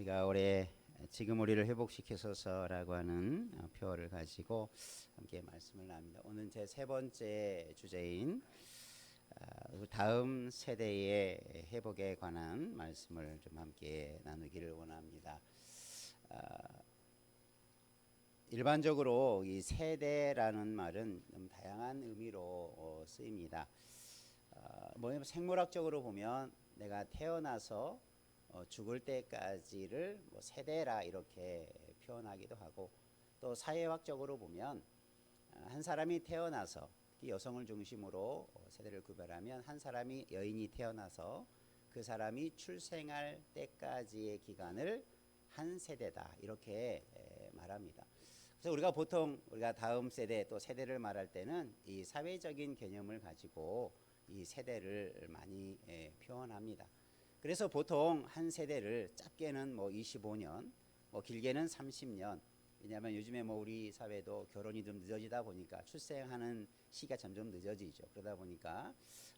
우리가 올해 지금 우리를 회복시켜서라고 하는 표어를 가지고 함께 말씀을 나눕니다. 오늘 제 세 번째 주제인 다음 세대의 회복에 관한 말씀을 좀 함께 나누기를 원합니다. 일반적으로 이 세대라는 말은 좀 다양한 의미로 쓰입니다. 생물학적으로 보면 내가 태어나서 죽을 때까지를 세대라 이렇게 표현하기도 하고, 또 사회학적으로 보면 한 사람이 태어나서 여성을 중심으로 세대를 구별하면 한 사람이 여인이 태어나서 그 사람이 출생할 때까지의 기간을 한 세대다 이렇게 말합니다. 그래서 우리가 보통 다음 세대 또 세대를 말할 때는 이 사회적인 개념을 가지고 이 세대를 많이 표현합니다. 그래서 보통 한 세대를 짧게는 25년, 길게는 30년. 왜냐하면 요즘에 우리 사회도 결혼이 좀 늦어지다 보니까 출생하는 시기가 점점 늦어지죠. 그러다 보니까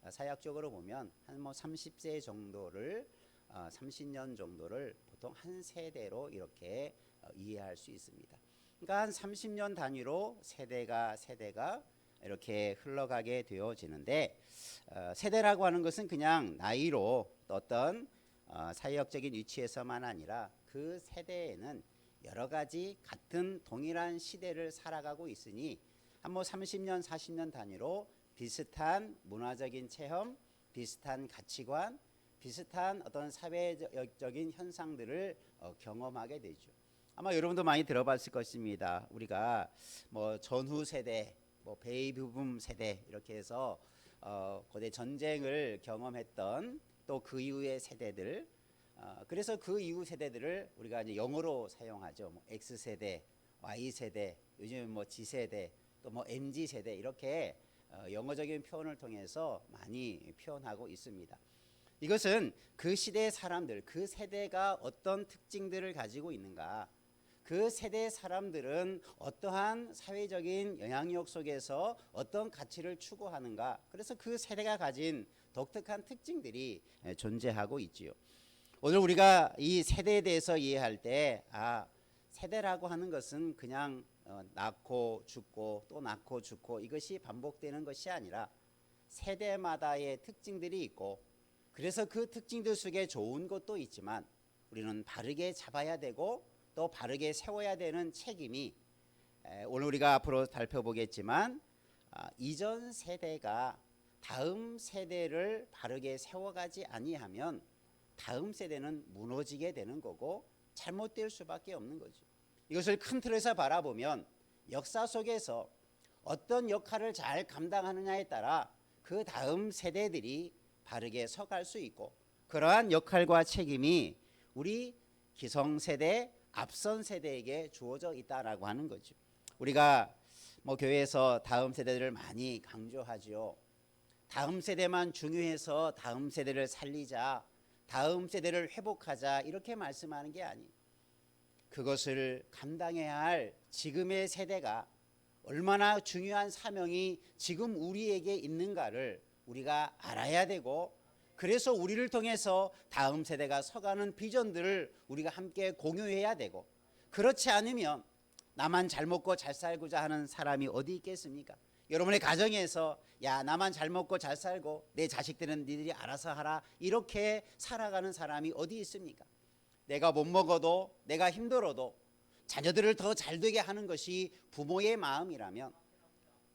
사회학적으로 보면 한 30세 정도를 30년 정도를 보통 한 세대로 이렇게 이해할 수 있습니다. 그러니까 한 30년 단위로 세대가 이렇게 흘러가게 되어지는데, 세대라고 하는 것은 그냥 나이로 어떤 사회학적인 위치에서만 아니라 그 세대에는 여러 가지 같은 동일한 시대를 살아가고 있으니 한 30년, 40년 단위로 비슷한 문화적인 체험, 비슷한 가치관, 비슷한 어떤 사회적인 현상들을 경험하게 되죠. 아마 여러분도 많이 들어봤을 것입니다. 우리가 전후 세대, 베이비붐 세대 이렇게 해서 고대 전쟁을 경험했던 또 그 이후의 세대들, 그래서 그 이후 세대들을 우리가 이제 영어로 사용하죠. X세대, Y세대, 요즘 G세대, 또 MZ세대 이렇게 영어적인 표현을 통해서 많이 표현하고 있습니다. 이것은 그 시대의 사람들, 그 세대가 어떤 특징들을 가지고 있는가, 그 세대의 사람들은 어떠한 사회적인 영향력 속에서 어떤 가치를 추구하는가, 그래서 그 세대가 가진 독특한 특징들이 존재하고 있지요. 오늘 우리가 이 세대에 대해서 이해할 때 세대라고 하는 것은 그냥 낳고 죽고 또 낳고 죽고 이것이 반복되는 것이 아니라 세대마다의 특징들이 있고, 그래서 그 특징들 속에 좋은 것도 있지만 우리는 바르게 잡아야 되고 또 바르게 세워야 되는 책임이, 오늘 우리가 앞으로 살펴보겠지만 이전 세대가 다음 세대를 바르게 세워가지 아니하면 다음 세대는 무너지게 되는 거고 잘못될 수밖에 없는 거죠. 이것을 큰 틀에서 바라보면 역사 속에서 어떤 역할을 잘 감당하느냐에 따라 그 다음 세대들이 바르게 서갈 수 있고, 그러한 역할과 책임이 우리 기성세대, 앞선 세대에게 주어져 있다라고 하는 거죠. 우리가 교회에서 다음 세대들을 많이 강조하죠. 다음 세대만 중요해서 다음 세대를 살리자, 다음 세대를 회복하자 이렇게 말씀하는 게 아니에요. 그것을 감당해야 할 지금의 세대가 얼마나 중요한 사명이 지금 우리에게 있는가를 우리가 알아야 되고, 그래서 우리를 통해서 다음 세대가 서가는 비전들을 우리가 함께 공유해야 되고, 그렇지 않으면 나만 잘 먹고 잘 살고자 하는 사람이 어디 있겠습니까? 여러분의 가정에서 나만 잘 먹고 잘 살고 내 자식들은 니들이 알아서 하라 이렇게 살아가는 사람이 어디 있습니까? 내가 못 먹어도, 내가 힘들어도 자녀들을 더 잘 되게 하는 것이 부모의 마음이라면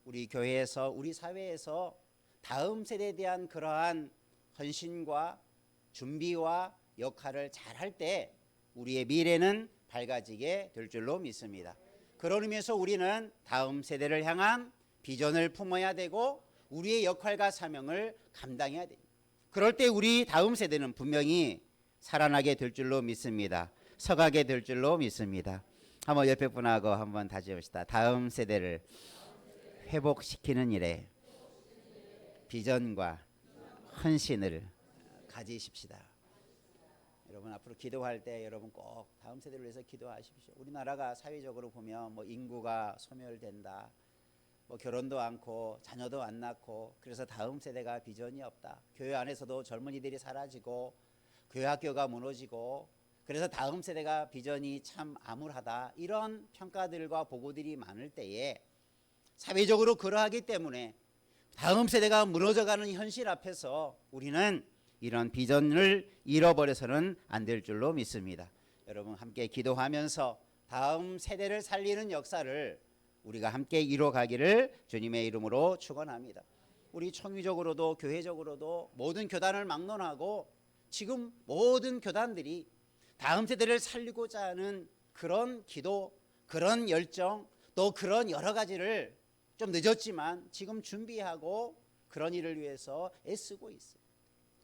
우리 교회에서, 우리 사회에서 다음 세대에 대한 그러한 헌신과 준비와 역할을 잘할 때 우리의 미래는 밝아지게 될 줄로 믿습니다. 그런 의미에서 우리는 다음 세대를 향한 비전을 품어야 되고 우리의 역할과 사명을 감당해야 됩니다. 그럴 때 우리 다음 세대는 분명히 살아나게 될 줄로 믿습니다. 서가게 될 줄로 믿습니다. 한번 옆에 분하고 한번 다시 봅시다. 다음 세대를 회복시키는 일에 비전과 헌신을 가지십시다. 여러분 앞으로 기도할 때 여러분 꼭 다음 세대를 위해서 기도하십시오. 우리나라가 사회적으로 보면 인구가 소멸된다, 결혼도 않고 자녀도 안 낳고, 그래서 다음 세대가 비전이 없다. 교회 안에서도 젊은이들이 사라지고 교회 학교가 무너지고, 그래서 다음 세대가 비전이 참 암울하다, 이런 평가들과 보고들이 많을 때에 사회적으로 그러하기 때문에 다음 세대가 무너져가는 현실 앞에서 우리는 이런 비전을 잃어버려서는 안 될 줄로 믿습니다. 여러분 함께 기도하면서 다음 세대를 살리는 역사를 우리가 함께 이뤄가기를 주님의 이름으로 축원합니다. 우리 총회적으로도 교회적으로도 모든 교단을 막론하고 지금 모든 교단들이 다음 세대를 살리고자 하는 그런 기도, 그런 열정, 또 그런 여러 가지를 좀 늦었지만 지금 준비하고 그런 일을 위해서 애쓰고 있어요.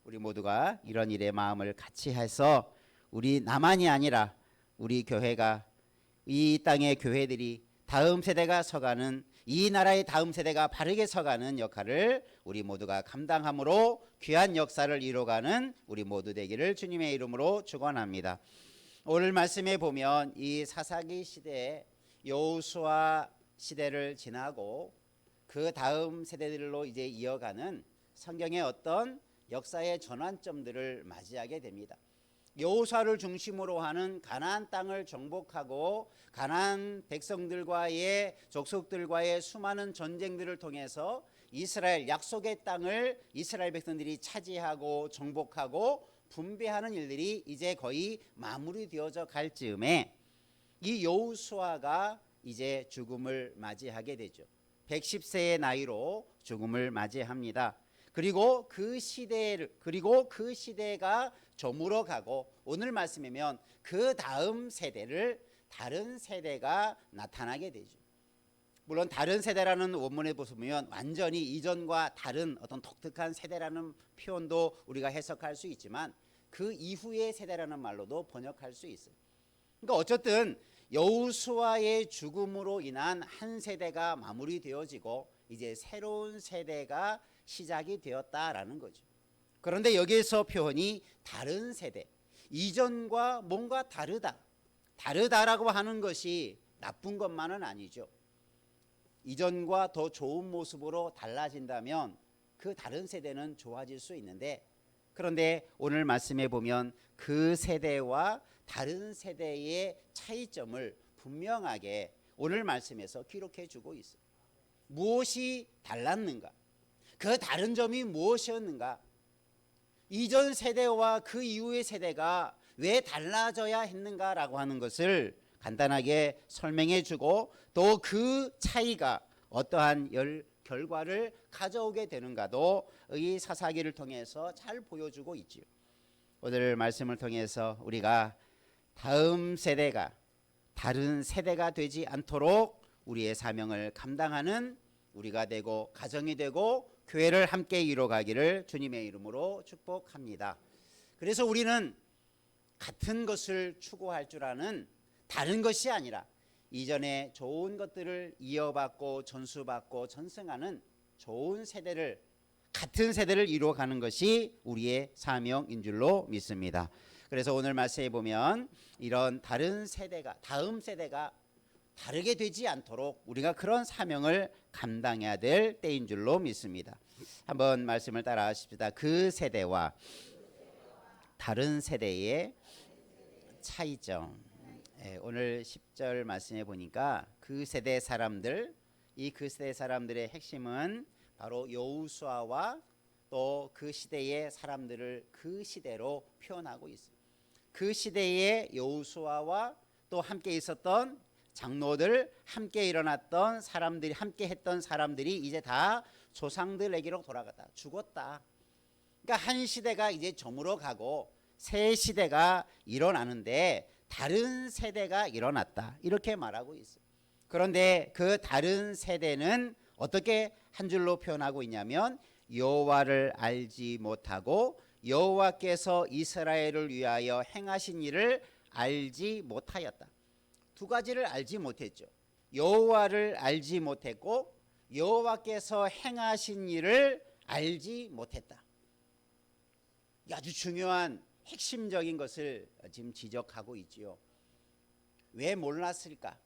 우리 모두가 이런 일에 마음을 같이 해서 우리 나만이 아니라 우리 교회가, 이 땅의 교회들이 다음 세대가 서가는, 이 나라의 다음 세대가 바르게 서가는 역할을 우리 모두가 감당함으로 귀한 역사를 이뤄가는 우리 모두 되기를 주님의 이름으로 축원합니다. 오늘 말씀에 보면 이 사사기 시대에 여호수아 시대를 지나고 그 다음 세대들로 이제 이어가는 성경의 어떤 역사의 전환점들을 맞이하게 됩니다. 여호수아를 중심으로 하는 가나안 땅을 정복하고 가나안 백성들과의 족속들과의 수많은 전쟁들을 통해서 이스라엘 약속의 땅을 이스라엘 백성들이 차지하고 정복하고 분배하는 일들이 이제 거의 마무리되어져 갈 즈음에 이 여호수아가 이제 죽음을 맞이하게 되죠. 110세의 나이로 죽음을 맞이합니다. 그리고 그 시대가 저물어 가고 오늘 말씀이면 그 다음 세대를 다른 세대가 나타나게 되죠. 물론 다른 세대라는 원문에 보면 완전히 이전과 다른 어떤 독특한 세대라는 표현도 우리가 해석할 수 있지만 그 이후의 세대라는 말로도 번역할 수 있어요. 그러니까 어쨌든 여호수아의 죽음으로 인한 한 세대가 마무리되어지고 이제 새로운 세대가 시작이 되었다라는 거죠. 그런데 여기에서 표현이 다른 세대, 이전과 뭔가 다르다라고 하는 것이 나쁜 것만은 아니죠. 이전과 더 좋은 모습으로 달라진다면 그 다른 세대는 좋아질 수 있는데, 그런데 오늘 말씀에 보면 그 세대와 다른 세대의 차이점을 분명하게 오늘 말씀에서 기록해 주고 있어요. 무엇이 달랐는가? 그 다른 점이 무엇이었는가? 이전 세대와 그 이후의 세대가 왜 달라져야 했는가라고 하는 것을 간단하게 설명해 주고 또 그 차이가 어떠한 결과를 가져오게 되는가도 이 사사기를 통해서 잘 보여주고 있지요. 오늘 말씀을 통해서 우리가 다음 세대가 다른 세대가 되지 않도록 우리의 사명을 감당하는 우리가 되고 가정이 되고 교회를 함께 이뤄가기를 주님의 이름으로 축복합니다. 그래서 우리는 같은 것을 추구할 줄 아는, 다른 것이 아니라 이전에 좋은 것들을 이어받고 전수받고 전승하는 좋은 세대를, 같은 세대를 이루어가는 것이 우리의 사명인 줄로 믿습니다. 그래서 오늘 말씀에 보면 이런 다른 세대가, 다음 세대가 다르게 되지 않도록 우리가 그런 사명을 감당해야 될 때인 줄로 믿습니다. 한번 말씀을 따라 하십시다. 그 세대와 다른 세대의 차이점. 오늘 10절 말씀해 보니까 그 세대 사람들, 이 그 세대 사람들의 핵심은 바로 여호수아와 또 그 시대의 사람들을 그 시대로 표현하고 있습니다. 그 시대의 여호수아와 또 함께 있었던 장로들, 함께 일어났던 사람들이, 함께 했던 사람들이 이제 다 조상들에게로 돌아갔다, 죽었다. 그러니까 한 시대가 이제 저물어 가고 새 시대가 일어나는데 다른 세대가 일어났다, 이렇게 말하고 있어요. 그런데 그 다른 세대는 어떻게 한 줄로 표현하고 있냐면 여호와를 알지 못하고 여호와께서 이스라엘을 위하여 행하신 일을 알지 못하였다. 두 가지를 알지 못했죠. 여호와를 알지 못했고 여호와께서 행하신 일을 알지 못했다. 아주 중요한 핵심적인 것을 지금 지적하고 있지요. 왜 몰랐을까?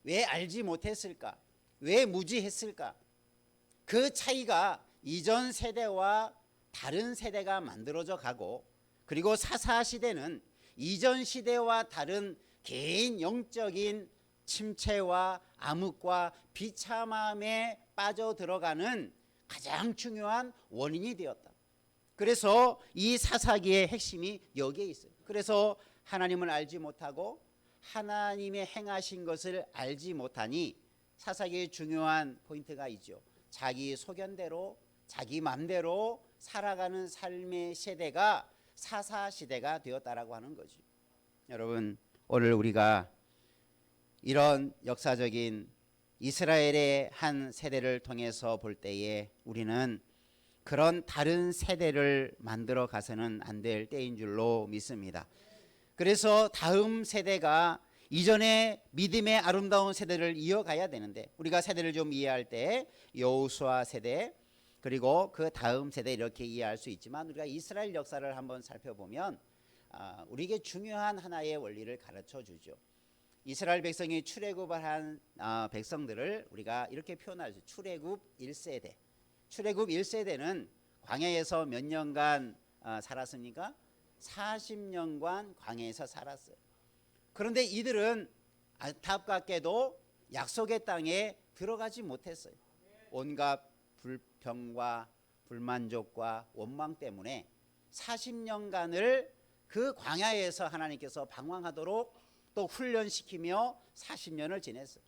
왜 알지 못했을까? 왜 무지했을까? 그 차이가 이전 세대와 다른 세대가 만들어져 가고, 그리고 사사 시대는 이전 시대와 다른 개인 영적인 침체와 암흑과 비참함에 빠져들어가는 가장 중요한 원인이 되었다. 그래서 이 사사기의 핵심이 여기에 있어요. 그래서 하나님을 알지 못하고 하나님의 행하신 것을 알지 못하니 사사기의 중요한 포인트가 있죠. 자기 소견대로 자기 맘대로 살아가는 삶의 세대가 사사시대가 되었다라고 하는 거죠. 여러분, 오늘 우리가 이런 역사적인 이스라엘의 한 세대를 통해서 볼 때에 우리는 그런 다른 세대를 만들어 가서는 안 될 때인 줄로 믿습니다. 그래서 다음 세대가 이전의 믿음의 아름다운 세대를 이어가야 되는데, 우리가 세대를 좀 이해할 때 여호수아 세대 그리고 그 다음 세대 이렇게 이해할 수 있지만, 우리가 이스라엘 역사를 한번 살펴보면 우리에게 중요한 하나의 원리를 가르쳐 주죠. 이스라엘 백성이 출애굽을 한 백성들을 우리가 이렇게 표현하죠. 출애굽 1세대. 출애굽 1세대는 광야에서 몇 년간 살았습니까? 40년간 광야에서 살았어요. 그런데 이들은 안타깝게도 약속의 땅에 들어가지 못했어요. 온갖 불평과 불만족과 원망 때문에 40년간을 그 광야에서 하나님께서 방황하도록 또 훈련시키며 40년을 지냈어요.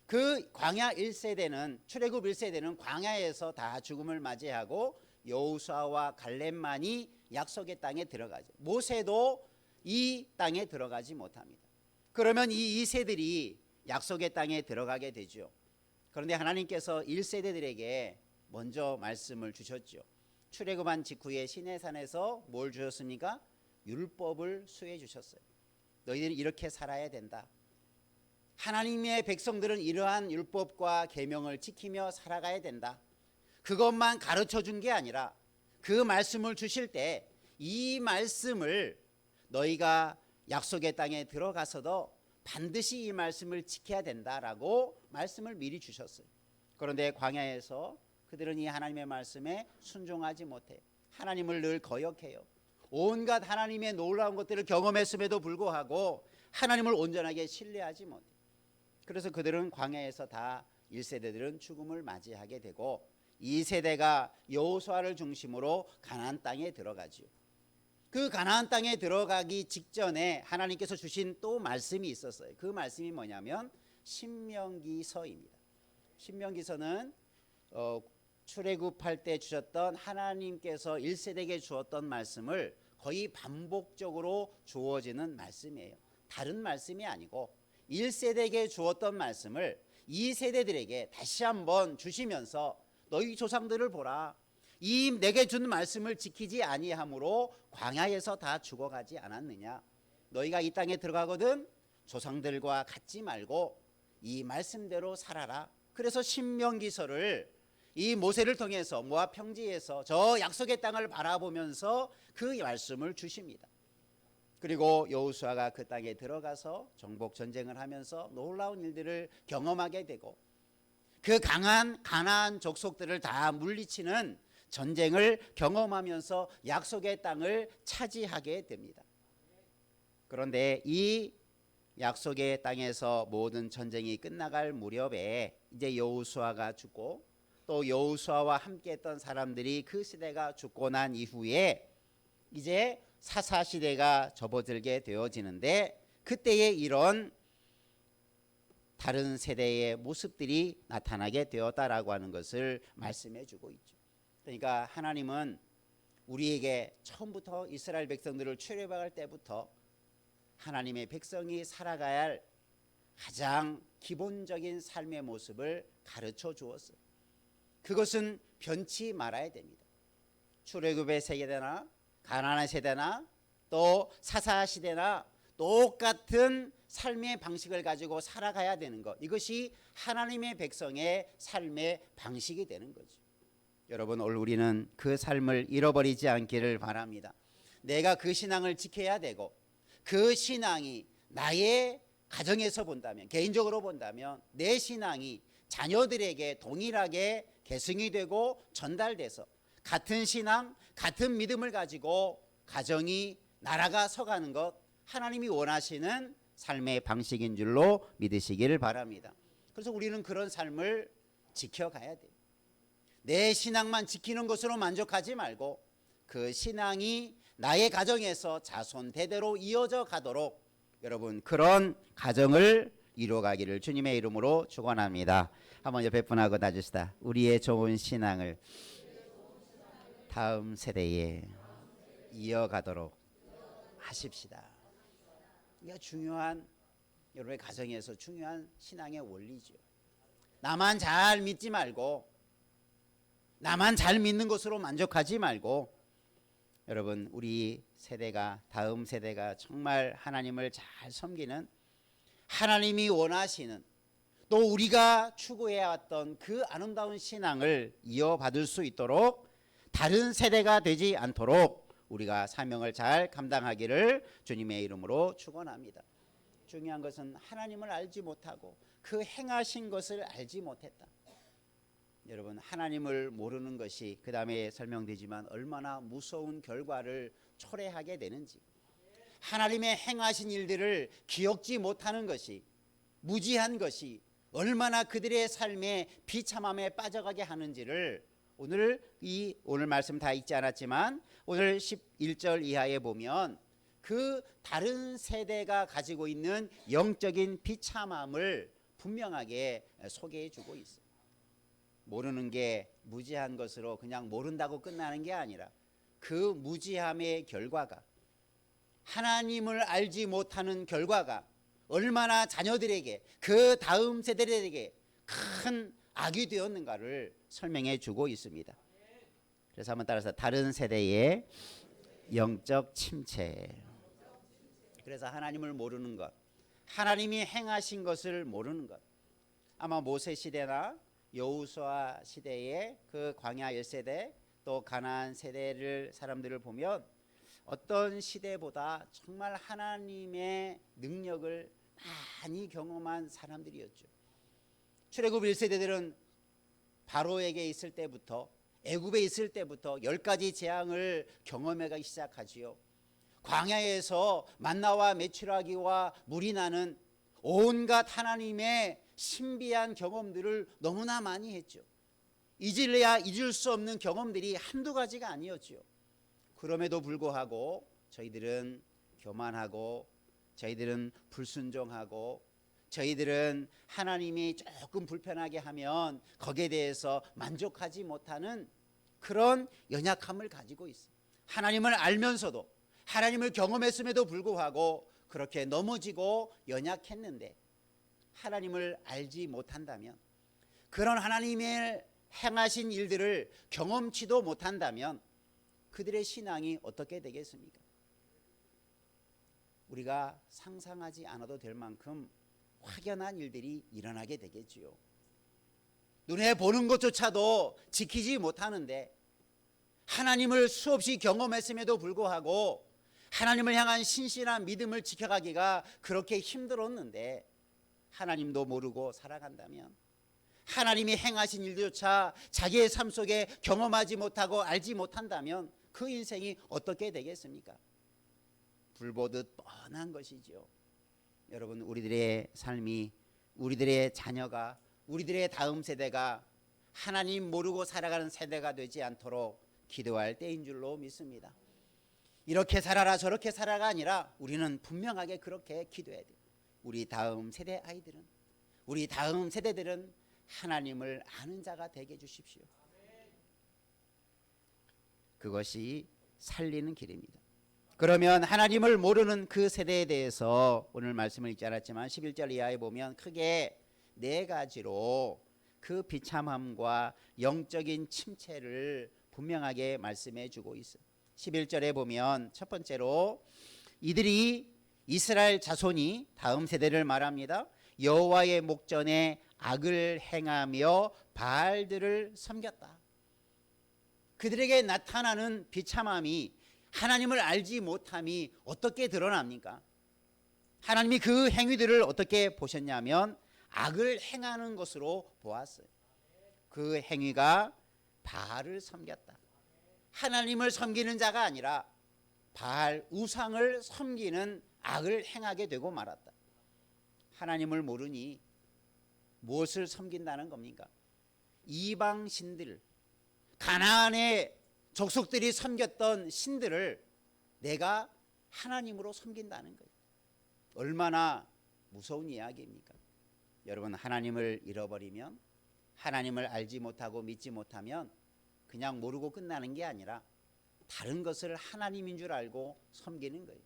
그 광야 1세대는, 출애굽 1세대는 광야에서 다 죽음을 맞이하고 여호수아와 갈렙만이 약속의 땅에 들어가죠. 모세도 이 땅에 들어가지 못합니다. 그러면 이 2세들이 약속의 땅에 들어가게 되죠. 그런데 하나님께서 1세대들에게 먼저 말씀을 주셨죠. 출애굽한 직후에 시내산에서 뭘 주셨습니까? 율법을 수해 주셨어요. 너희들이 이렇게 살아야 된다. 하나님의 백성들은 이러한 율법과 계명을 지키며 살아가야 된다. 그것만 가르쳐 준 게 아니라 그 말씀을 주실 때 이 말씀을 너희가 약속의 땅에 들어가서도 반드시 이 말씀을 지켜야 된다라고 말씀을 미리 주셨어요. 그런데 광야에서 그들은 이 하나님의 말씀에 순종하지 못해요. 하나님을 늘 거역해요. 온갖 하나님의 놀라운 것들을 경험했음에도 불구하고 하나님을 온전하게 신뢰하지 못해요. 그래서 그들은 광야에서 다 1세대들은 죽음을 맞이하게 되고 2세대가 여호수아를 중심으로 가나안 땅에 들어가죠. 그 가나안 땅에 들어가기 직전에 하나님께서 주신 또 말씀이 있었어요. 그 말씀이 뭐냐면 신명기서입니다. 신명기서는 출애굽할 때 주셨던 하나님께서 1세대에게 주었던 말씀을 거의 반복적으로 주어지는 말씀이에요. 다른 말씀이 아니고 1세대에게 주었던 말씀을 2세대들에게 다시 한번 주시면서 너희 조상들을 보라. 이 내게 준 말씀을 지키지 아니함으로 광야에서 다 죽어가지 않았느냐. 너희가 이 땅에 들어가거든 조상들과 같지 말고 이 말씀대로 살아라. 그래서 신명기서를 이 모세를 통해서 모압 평지에서 저 약속의 땅을 바라보면서 그 말씀을 주십니다. 그리고 여호수아가 그 땅에 들어가서 정복 전쟁을 하면서 놀라운 일들을 경험하게 되고 그 강한 가나안 족속들을 다 물리치는 전쟁을 경험하면서 약속의 땅을 차지하게 됩니다. 그런데 이 약속의 땅에서 모든 전쟁이 끝나갈 무렵에 이제 여호수아가 죽고 또 여호수아와 함께했던 사람들이 그 시대가 죽고 난 이후에 이제 사사시대가 접어들게 되어지는데 그때에 이런 다른 세대의 모습들이 나타나게 되었다라고 하는 것을 말씀해 주고 있죠. 그러니까 하나님은 우리에게 처음부터 이스라엘 백성들을 출애굽할 때부터 하나님의 백성이 살아가야 할 가장 기본적인 삶의 모습을 가르쳐 주었어요. 그것은 변치 말아야 됩니다. 출애굽의 세대나 가나안의 세대나 또 사사시대나 똑같은 삶의 방식을 가지고 살아가야 되는 것, 이것이 하나님의 백성의 삶의 방식이 되는 거죠. 여러분, 오늘 우리는 그 삶을 잃어버리지 않기를 바랍니다. 내가 그 신앙을 지켜야 되고 그 신앙이 나의 가정에서 본다면, 개인적으로 본다면 내 신앙이 자녀들에게 동일하게 계승이 되고 전달돼서 같은 신앙, 같은 믿음을 가지고 가정이, 나라가 서가는 것, 하나님이 원하시는 삶의 방식인 줄로 믿으시기를 바랍니다. 그래서 우리는 그런 삶을 지켜가야 돼요. 내 신앙만 지키는 것으로 만족하지 말고 그 신앙이 나의 가정에서 자손 대대로 이어져 가도록 여러분 그런 가정을 이루어가기를 주님의 이름으로 축원합니다. 한번 옆에 분하고 놔주시다. 우리의 좋은 신앙을 다음 세대에 이어가도록 하십시다. 이게 중요한 여러분의 가정에서 중요한 신앙의 원리죠. 나만 잘 믿지 말고 나만 잘 믿는 것으로 만족하지 말고 여러분 우리 세대가 다음 세대가 정말 하나님을 잘 섬기는 하나님이 원하시는 또 우리가 추구해왔던 그 아름다운 신앙을 이어받을 수 있도록 다른 세대가 되지 않도록 우리가 사명을 잘 감당하기를 주님의 이름으로 축원합니다. 중요한 것은 하나님을 알지 못하고 그 행하신 것을 알지 못했다. 여러분 하나님을 모르는 것이 그 다음에 설명되지만 얼마나 무서운 결과를 초래하게 되는지 하나님의 행하신 일들을 기억지 못하는 것이 무지한 것이 얼마나 그들의 삶에 비참함에 빠져가게 하는지를 오늘 말씀 다 읽지 않았지만 오늘 11절 이하에 보면 그 다른 세대가 가지고 있는 영적인 비참함을 분명하게 소개해 주고 있어요. 모르는 게 무지한 것으로 그냥 모른다고 끝나는 게 아니라 그 무지함의 결과가 하나님을 알지 못하는 결과가 얼마나 자녀들에게 그 다음 세대들에게 큰 악이 되었는가를 설명해 주고 있습니다. 그래서 한번 따라서 다른 세대의 영적 침체. 그래서 하나님을 모르는 것, 하나님이 행하신 것을 모르는 것. 아마 모세 시대나 여호수아 시대의 그 광야 10세대 또 가나안 세대를 사람들을 보면 어떤 시대보다 정말 하나님의 능력을 많이 경험한 사람들이었죠. 출애굽 1세대들은 바로에게 있을 때부터 애굽에 있을 때부터 10가지 재앙을 경험하기 시작하지요. 광야에서 만나와 메추라기와 물이 나는 온갖 하나님의 신비한 경험들을 너무나 많이 했죠. 잊을래야 잊을 수 없는 경험들이 한두 가지가 아니었죠. 그럼에도 불구하고 저희들은 교만하고 저희들은 불순종하고 저희들은 하나님이 조금 불편하게 하면 거기에 대해서 만족하지 못하는 그런 연약함을 가지고 있어요. 하나님을 알면서도 하나님을 경험했음에도 불구하고 그렇게 넘어지고 연약했는데 하나님을 알지 못한다면 그런 하나님의 행하신 일들을 경험치도 못한다면 그들의 신앙이 어떻게 되겠습니까? 우리가 상상하지 않아도 될 만큼 확연한 일들이 일어나게 되겠지요. 눈에 보는 것조차도 지키지 못하는데 하나님을 수없이 경험했음에도 불구하고 하나님을 향한 신실한 믿음을 지켜가기가 그렇게 힘들었는데 하나님도 모르고 살아간다면 하나님이 행하신 일조차 자기의 삶 속에 경험하지 못하고 알지 못한다면 그 인생이 어떻게 되겠습니까? 불보듯 뻔한 것이죠. 여러분 우리들의 삶이 우리들의 자녀가 우리들의 다음 세대가 하나님 모르고 살아가는 세대가 되지 않도록 기도할 때인 줄로 믿습니다. 이렇게 살아라 저렇게 살아가 아니라 우리는 분명하게 그렇게 기도해야 돼요. 우리 다음 세대 아이들은 우리 다음 세대들은 하나님을 아는 자가 되게 해주십시오. 그것이 살리는 길입니다. 그러면 하나님을 모르는 그 세대에 대해서 오늘 말씀을 읽지 않았지만 11절 이하에 보면 크게 4가지로 그 비참함과 영적인 침체를 분명하게 말씀해 주고 있어요. 11절에 보면 첫 번째로 이들이 이스라엘 자손이 다음 세대를 말합니다. 여호와의 목전에 악을 행하며 바알들을 섬겼다. 그들에게 나타나는 비참함이 하나님을 알지 못함이 어떻게 드러납니까? 하나님이 그 행위들을 어떻게 보셨냐면 악을 행하는 것으로 보았어요. 그 행위가 바알을 섬겼다. 하나님을 섬기는 자가 아니라 바알 우상을 섬기는 악을 행하게 되고 말았다. 하나님을 모르니 무엇을 섬긴다는 겁니까? 이방 신들, 가나안의 족속들이 섬겼던 신들을 내가 하나님으로 섬긴다는 거예요. 얼마나 무서운 이야기입니까? 여러분, 하나님을 잃어버리면, 하나님을 알지 못하고 믿지 못하면 그냥 모르고 끝나는 게 아니라 다른 것을 하나님인 줄 알고 섬기는 거예요.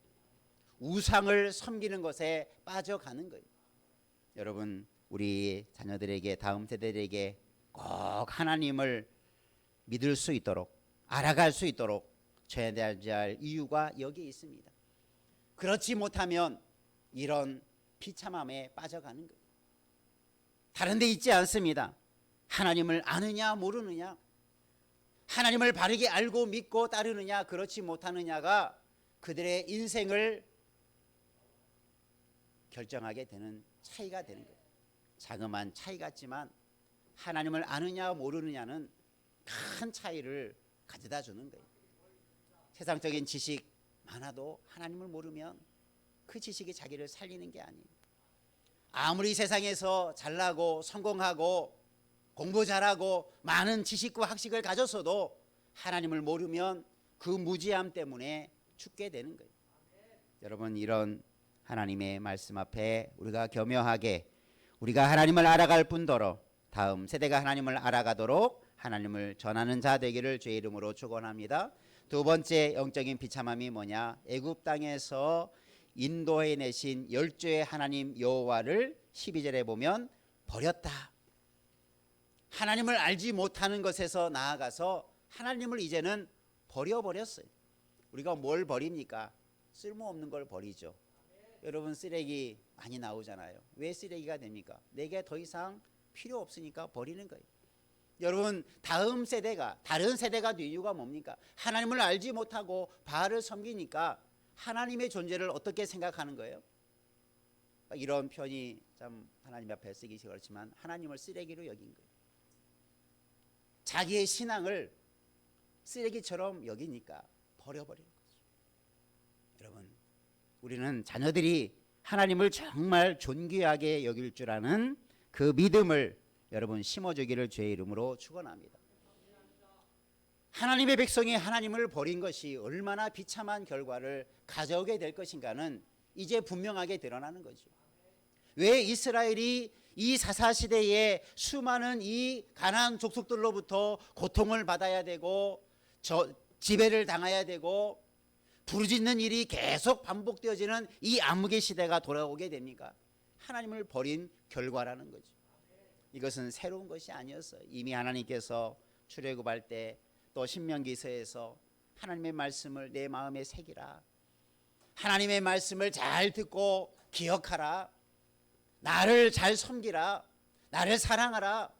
우상을 섬기는 것에 빠져가는 거예요. 여러분, 우리 자녀들에게, 다음 세대들에게 꼭 하나님을 믿을 수 있도록, 알아갈 수 있도록 전해야 할 이유가 여기에 있습니다. 그렇지 못하면 이런 비참함에 빠져가는 거예요. 다른 데 있지 않습니다. 하나님을 아느냐 모르느냐, 하나님을 바르게 알고 믿고 따르느냐 그렇지 못하느냐가 그들의 인생을 결정하게 되는 차이가 되는 거예요. 자그마한 차이 같지만 하나님을 아느냐 모르느냐는 큰 차이를 가져다 주는 거예요. 세상적인 지식 많아도 하나님을 모르면 그 지식이 자기를 살리는 게 아니에요. 아무리 세상에서 잘나고 성공하고 공부 잘하고 많은 지식과 학식을 가졌어도 하나님을 모르면 그 무지함 때문에 죽게 되는 거예요. 여러분, 이런 하나님의 말씀 앞에 우리가 겸허하게 우리가 하나님을 알아갈 뿐더러 다음 세대가 하나님을 알아가도록 하나님을 전하는 자 되기를 주의 이름으로 축원합니다. 두 번째 영적인 비참함이 뭐냐? 애굽 땅에서 인도해 내신 열조의 하나님 여호와를 12절에 보면 버렸다. 하나님을 알지 못하는 것에서 나아가서 하나님을 이제는 버려버렸어요. 우리가 뭘 버립니까? 쓸모없는 걸 버리죠. 여러분, 쓰레기 많이 나오잖아요. 왜 쓰레기가 됩니까? 내게 더 이상 필요 없으니까 버리는 거예요. 여러분, 다음 세대가, 다른 세대가 될 이유가 뭡니까? 하나님을 알지 못하고 바알을 섬기니까 하나님의 존재를 어떻게 생각하는 거예요? 이런 표현이 참 하나님 앞에 쓰기 그렇지만 하나님을 쓰레기로 여긴 거예요. 자기의 신앙을 쓰레기처럼 여기니까 버려버리는 거죠. 여러분, 우리는 자녀들이 하나님을 정말 존귀하게 여길 줄 아는 그 믿음을 여러분 심어주기를 주의 이름으로 축원합니다. 하나님의 백성이 하나님을 버린 것이 얼마나 비참한 결과를 가져오게 될 것인가는 이제 분명하게 드러나는 거죠. 왜 이스라엘이 이 사사시대에 수많은 이 가나안 족속들로부터 고통을 받아야 되고 지배를 당해야 되고 부르짖는 일이 계속 반복되어지는 이 암흑의 시대가 돌아오게 됩니까? 하나님을 버린 결과라는 거죠. 이것은 새로운 것이 아니었어요. 이미 하나님께서 출애굽할 때 또 신명기서에서 하나님의 말씀을 내 마음에 새기라, 하나님의 말씀을 잘 듣고 기억하라, 나를 잘 섬기라, 나를 사랑하라,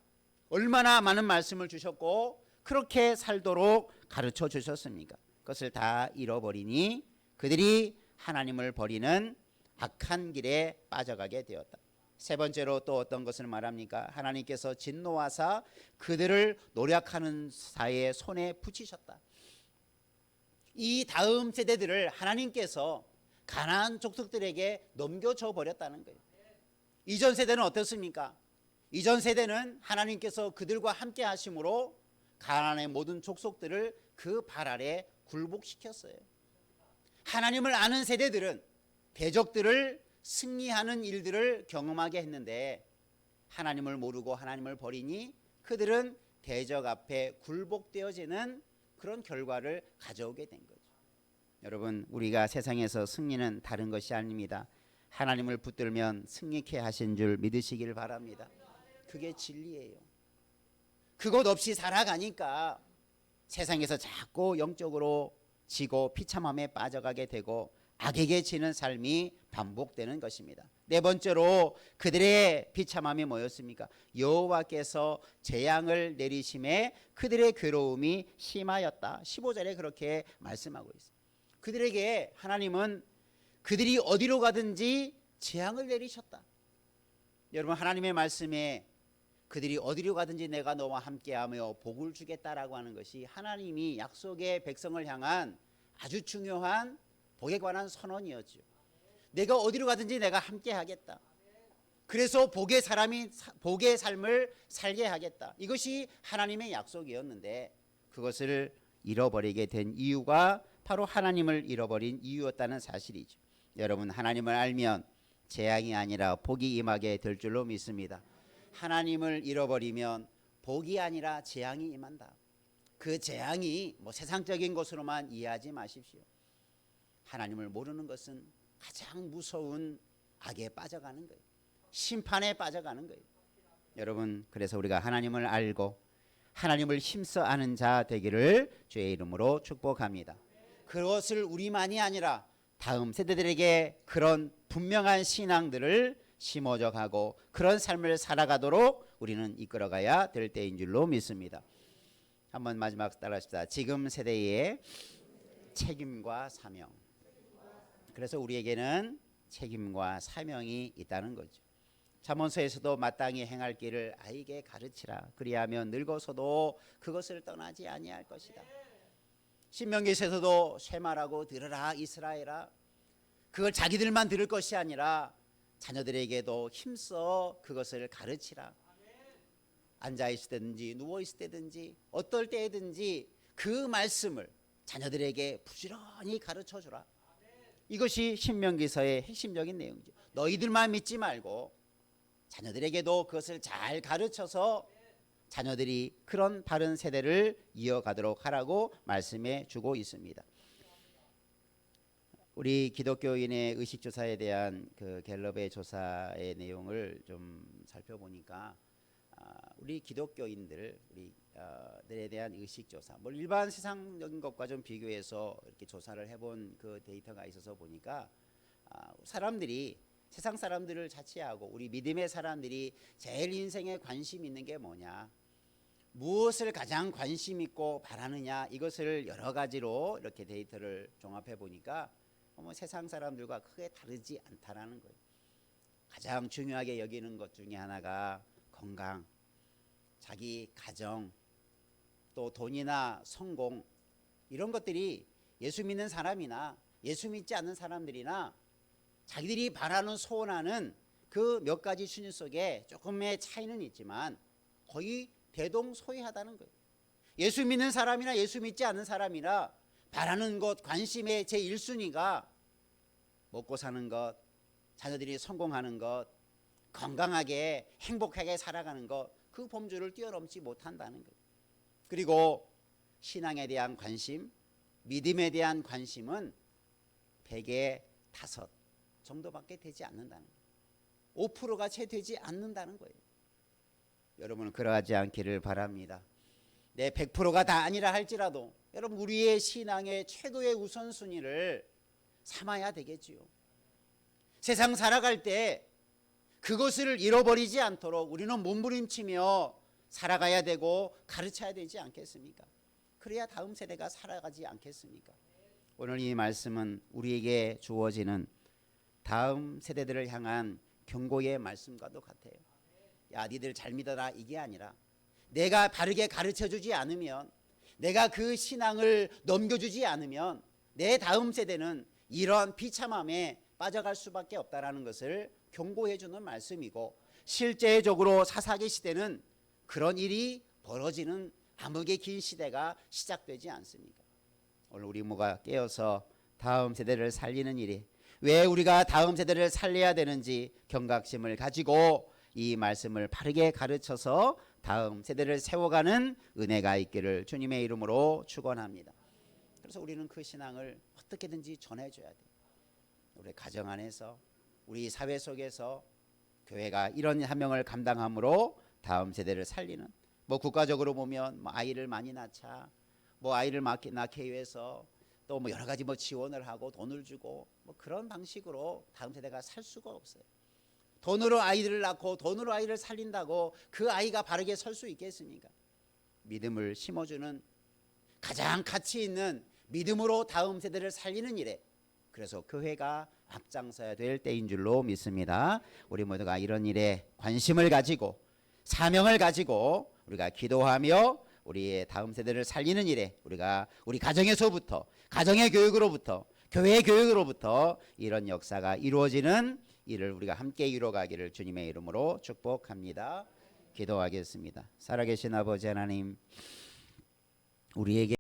얼마나 많은 말씀을 주셨고 그렇게 살도록 가르쳐 주셨습니까? 그것을 다 잃어버리니 그들이 하나님을 버리는 악한 길에 빠져가게 되었다. 세 번째로 또 어떤 것을 말합니까? 하나님께서 진노하사 그들을 노력하는 자의 손에 붙이셨다. 이 다음 세대들을 하나님께서 가나안 족속들에게 넘겨줘 버렸다는 거예요. 이전 세대는 어떻습니까? 이전 세대는 하나님께서 그들과 함께 하심으로 가나안의 모든 족속들을 그 발 아래 굴복시켰어요. 하나님을 아는 세대들은 대적들을 승리하는 일들을 경험하게 했는데 하나님을 모르고 하나님을 버리니 그들은 대적 앞에 굴복되어지는 그런 결과를 가져오게 된 거죠. 여러분, 우리가 세상에서 승리는 다른 것이 아닙니다. 하나님을 붙들면 승리케 하신 줄 믿으시길 바랍니다. 그게 진리예요. 그것 없이 살아가니까 세상에서 자꾸 영적으로 지고 비참함에 빠져가게 되고 악에게 지는 삶이 반복되는 것입니다. 네 번째로 그들의 비참함이 뭐였습니까? 여호와께서 재앙을 내리심에 그들의 괴로움이 심하였다. 15절에 그렇게 말씀하고 있습니다. 그들에게 하나님은 그들이 어디로 가든지 재앙을 내리셨다. 여러분, 하나님의 말씀에 그들이 어디로 가든지 내가 너와 함께하며 복을 주겠다라고 하는 것이 하나님이 약속의 백성을 향한 아주 중요한 복에 관한 선언이었죠. 내가 어디로 가든지 내가 함께 하겠다. 그래서 복의 삶을 살게 하겠다. 이것이 하나님의 약속이었는데 그것을 잃어버리게 된 이유가 바로 하나님을 잃어버린 이유였다는 사실이죠. 여러분, 하나님을 알면 재앙이 아니라 복이 임하게 될 줄로 믿습니다. 하나님을 잃어버리면 복이 아니라 재앙이 임한다. 그 재앙이 세상적인 것으로만 이해하지 마십시오. 하나님을 모르는 것은 가장 무서운 악에 빠져가는 거예요. 심판에 빠져가는 거예요. 여러분, 그래서 우리가 하나님을 알고 하나님을 힘써 아는 자 되기를 주의 이름으로 축복합니다. 그것을 우리만이 아니라 다음 세대들에게 그런 분명한 신앙들을 심어져 가고 그런 삶을 살아가도록 우리는 이끌어가야 될 때인 줄로 믿습니다. 한번 마지막 따라합시다. 지금 세대의 책임과 사명. 그래서 우리에게는 책임과 사명이 있다는 거죠. 잠언서에서도 마땅히 행할 길을 아이에게 가르치라. 그리하면 늙어서도 그것을 떠나지 아니할 것이다. 신명기에서도 쇠말하고 들으라 이스라엘아. 그걸 자기들만 들을 것이 아니라 자녀들에게도 힘써 그것을 가르치라. 앉아있을 때든지 누워있을 때든지 어떨 때든지 그 말씀을 자녀들에게 부지런히 가르쳐주라. 이것이 신명기서의 핵심적인 내용이죠. 너희들만 믿지 말고 자녀들에게도 그것을 잘 가르쳐서 자녀들이 그런 바른 세대를 이어가도록 하라고 말씀해 주고 있습니다. 우리 기독교인의 의식조사에 대한 그 갤럽의 조사의 내용을 좀 살펴보니까 우리 기독교인들 우리들에 대한 의식조사, 일반 세상적인 것과 좀 비교해서 이렇게 조사를 해본 그 데이터가 있어서 보니까 사람들이 세상 사람들을 자체하고 우리 믿음의 사람들이 제일 인생에 관심 있는 게 뭐냐, 무엇을 가장 관심 있고 바라느냐, 이것을 여러 가지로 이렇게 데이터를 종합해 보니까 세상 사람들과 크게 다르지 않다라는 거예요. 가장 중요하게 여기는 것 중에 하나가 건강, 자기 가정, 또 돈이나 성공, 이런 것들이 예수 믿는 사람이나 예수 믿지 않는 사람들이나 자기들이 바라는 소원하는 그 몇 가지 순위 속에 조금의 차이는 있지만 거의 대동소이하다는 거예요. 예수 믿는 사람이나 예수 믿지 않는 사람이나 바라는 것, 관심의 제1순위가 먹고 사는 것, 자녀들이 성공하는 것, 건강하게 행복하게 살아가는 것, 그 범주를 뛰어넘지 못한다는 거예요. 그리고 신앙에 대한 관심, 믿음에 대한 관심은 100에 5 정도밖에 되지 않는다는 거예요. 5%가 채 되지 않는다는 거예요. 여러분은 그러하지 않기를 바랍니다. 내 100%가 다 아니라 할지라도 여러분 우리의 신앙의 최고의 우선순위를 삼아야 되겠지요. 세상 살아갈 때 그것을 잃어버리지 않도록 우리는 몸부림치며 살아가야 되고 가르쳐야 되지 않겠습니까? 그래야 다음 세대가 살아가지 않겠습니까? 오늘 이 말씀은 우리에게 주어지는 다음 세대들을 향한 경고의 말씀과도 같아요. 야, 니들 잘 믿어라, 이게 아니라 내가 바르게 가르쳐주지 않으면, 내가 그 신앙을 넘겨주지 않으면 내 다음 세대는 이러한 비참함에 빠져갈 수밖에 없다라는 것을 경고해주는 말씀이고, 실제적으로 사사기 시대는 그런 일이 벌어지는 암흑의 긴 시대가 시작되지 않습니까? 오늘 우리 모가 깨어서 다음 세대를 살리는 일이, 왜 우리가 다음 세대를 살려야 되는지 경각심을 가지고 이 말씀을 바르게 가르쳐서 다음 세대를 세워가는 은혜가 있기를 주님의 이름으로 축원합니다. 그래서 우리는 그 신앙을 어떻게든지 전해줘야 돼요. 우리 가정 안에서, 우리 사회 속에서 교회가 이런 사명을 감당함으로 다음 세대를 살리는, 국가적으로 보면 아이를 많이 낳자, 아이를 낳기 위해서 또 여러 가지 지원을 하고 돈을 주고 그런 방식으로 다음 세대가 살 수가 없어요. 돈으로 아이들을 낳고 돈으로 아이를 살린다고 그 아이가 바르게 설 수 있겠습니까? 믿음을 심어주는 가장 가치 있는 믿음으로 다음 세대를 살리는 일에, 그래서 교회가 앞장서야 될 때인 줄로 믿습니다. 우리 모두가 이런 일에 관심을 가지고 사명을 가지고 우리가 기도하며 우리의 다음 세대를 살리는 일에 우리가 우리 가정에서부터, 가정의 교육으로부터, 교회 교육으로부터 이런 역사가 이루어지는 일을 우리가 함께 이루어가기를 주님의 이름으로 축복합니다. 기도하겠습니다. 살아계신 아버지 하나님, 우리에게